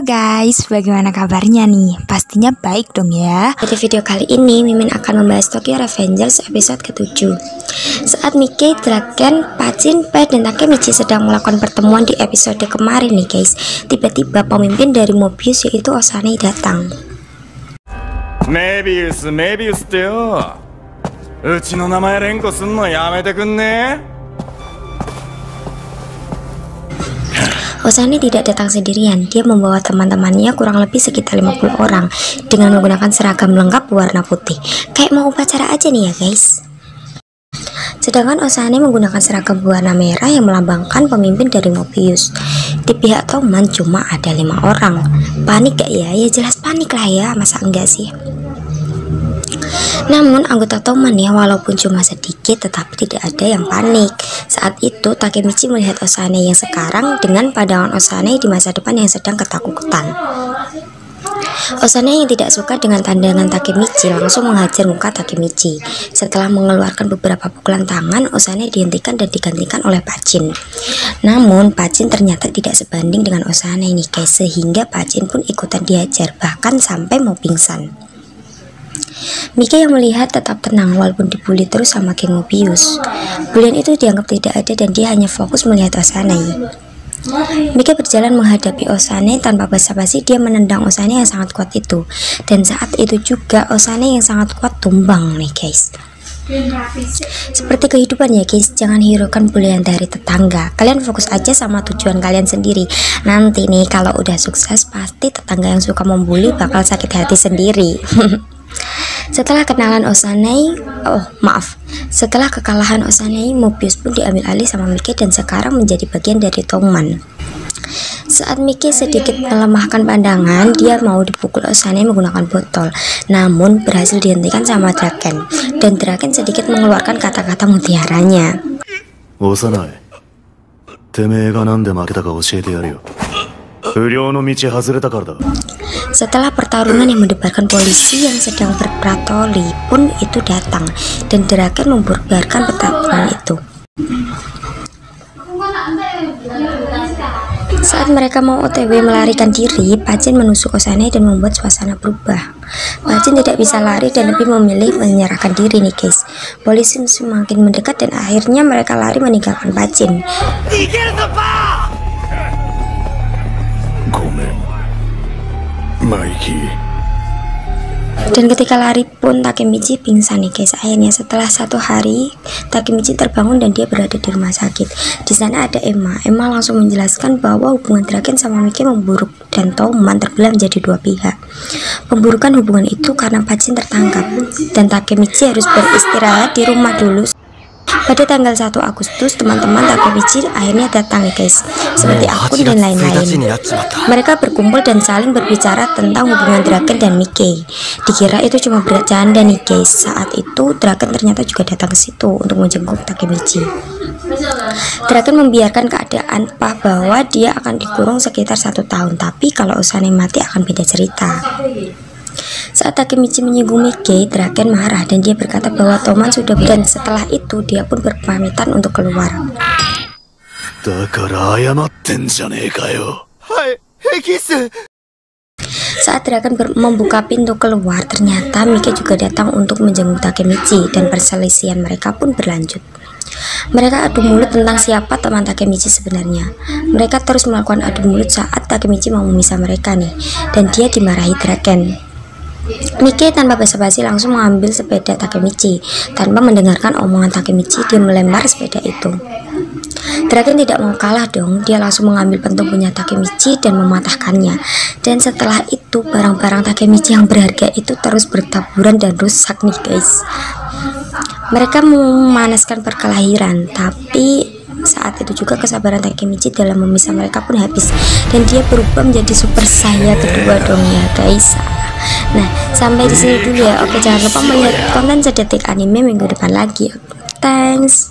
Halo guys, bagaimana kabarnya nih? Pastinya baik dong ya. Pada video kali ini, Mimin akan membahas Tokyo Revengers episode ke-7. Saat Mike, Draken, Pachin, Pai, dan Takemichi sedang melakukan pertemuan di episode kemarin nih guys, tiba-tiba pemimpin dari Mobius yaitu Osanai datang. Mebius ってよ。うちの名前連呼すんのやめてくんね? Osanai tidak datang sendirian, dia membawa teman-temannya kurang lebih sekitar 50 orang dengan menggunakan seragam lengkap warna putih. Kayak mau upacara aja nih ya guys. Sedangkan Osanai menggunakan seragam warna merah yang melambangkan pemimpin dari Mobius. Di pihak Toman cuma ada 5 orang. Panik gak ya? Ya jelas panik lah ya, masa enggak sih? Namun anggota Toman ya, walaupun cuma sedikit tetapi tidak ada yang panik. Saat itu Takemichi melihat Osanai yang sekarang dengan pandangan Osanai di masa depan yang sedang ketakutan. Osanai yang tidak suka dengan pandangan Takemichi langsung menghajar muka Takemichi. Setelah mengeluarkan beberapa pukulan tangan, Osanai dihentikan dan digantikan oleh Pachin. Namun Pachin ternyata tidak sebanding dengan Osanai nih guys, sehingga Pachin pun ikutan dihajar bahkan sampai mau pingsan. Mike yang melihat tetap tenang walaupun dibully terus sama King Mobius. Bulian itu dianggap tidak ada dan dia hanya fokus melihat Osanai. Mike berjalan menghadapi Osanai tanpa basa-basi, dia menendang Osanai yang sangat kuat itu. Dan saat itu juga Osanai yang sangat kuat tumbang nih guys. Seperti kehidupan ya guys, jangan hiraukan bulian dari tetangga. Kalian fokus aja sama tujuan kalian sendiri. Nanti nih kalau udah sukses pasti tetangga yang suka membuli bakal sakit hati sendiri. Setelah kekalahan Osanai, Mobius pun diambil alih sama Mike dan sekarang menjadi bagian dari Toman. Saat Mike sedikit melemahkan pandangan, dia mau dipukul Osanai menggunakan botol, namun berhasil dihentikan sama Draken. Dan Draken sedikit mengeluarkan kata-kata mutiaranya. Osanai, temee ga nande maketa ka oshiete yaru yo. Furyou no michi hazureta kara da. Setelah pertarungan yang mendebarkan polisi yang sedang berpatroli pun itu datang dan Draken membubarkan pertarungan itu. Saat mereka mau OTW melarikan diri, Pachin menusuk Osanai dan membuat suasana berubah. Pachin tidak bisa lari dan lebih memilih menyerahkan diri nih guys. Polisi semakin mendekat dan akhirnya mereka lari meninggalkan Pachin. Dan ketika lari pun Takemichi pingsan nih guys. Akhirnya setelah 1 hari Takemichi terbangun dan dia berada di rumah sakit. Di sana ada Emma. Emma langsung menjelaskan bahwa hubungan Draken sama Mike memburuk dan Toman terbelah menjadi 2 pihak. Pemburukan hubungan itu karena Pachin tertangkap dan Takemichi harus beristirahat di rumah dulu. Pada tanggal 1 Agustus, teman-teman Takemichi akhirnya datang nih guys, seperti akun dan lain-lain. Mereka berkumpul dan saling berbicara tentang hubungan Draken dan Mike. Dikira itu cuma bercanda nih guys. Saat itu Draken ternyata juga datang ke situ untuk menjenguk Takemichi. Draken membiarkan keadaan bahwa dia akan dikurung sekitar 1 tahun, tapi kalau Osanai mati akan beda cerita. Saat Takemichi menyinggung Mike, Draken marah dan dia berkata bahwa Toman sudah dan setelah itu dia pun berpamitan untuk keluar. Saat Draken membuka pintu keluar, ternyata Mike juga datang untuk menjenguk Takemichi dan perselisihan mereka pun berlanjut. Mereka adu mulut tentang siapa teman Takemichi sebenarnya. Mereka terus melakukan adu mulut saat Takemichi mau memisah mereka nih, dan dia dimarahi Draken. Mike tanpa basa-basi langsung mengambil sepeda Takemichi. Tanpa mendengarkan omongan Takemichi, dia melempar sepeda itu. Draken tidak mau kalah dong, dia langsung mengambil pentung punya Takemichi dan mematahkannya. Dan setelah itu barang-barang Takemichi yang berharga itu terus bertaburan dan rusak nih guys. Mereka memanaskan perkelahian, tapi saat itu juga kesabaran Takemichi dalam memisah mereka pun habis dan dia berubah menjadi super saya kedua dong ya guys. Nah, sampai di sini dulu ya. Oke, jangan lupa melihat konten sedetik anime minggu depan lagi. Thanks.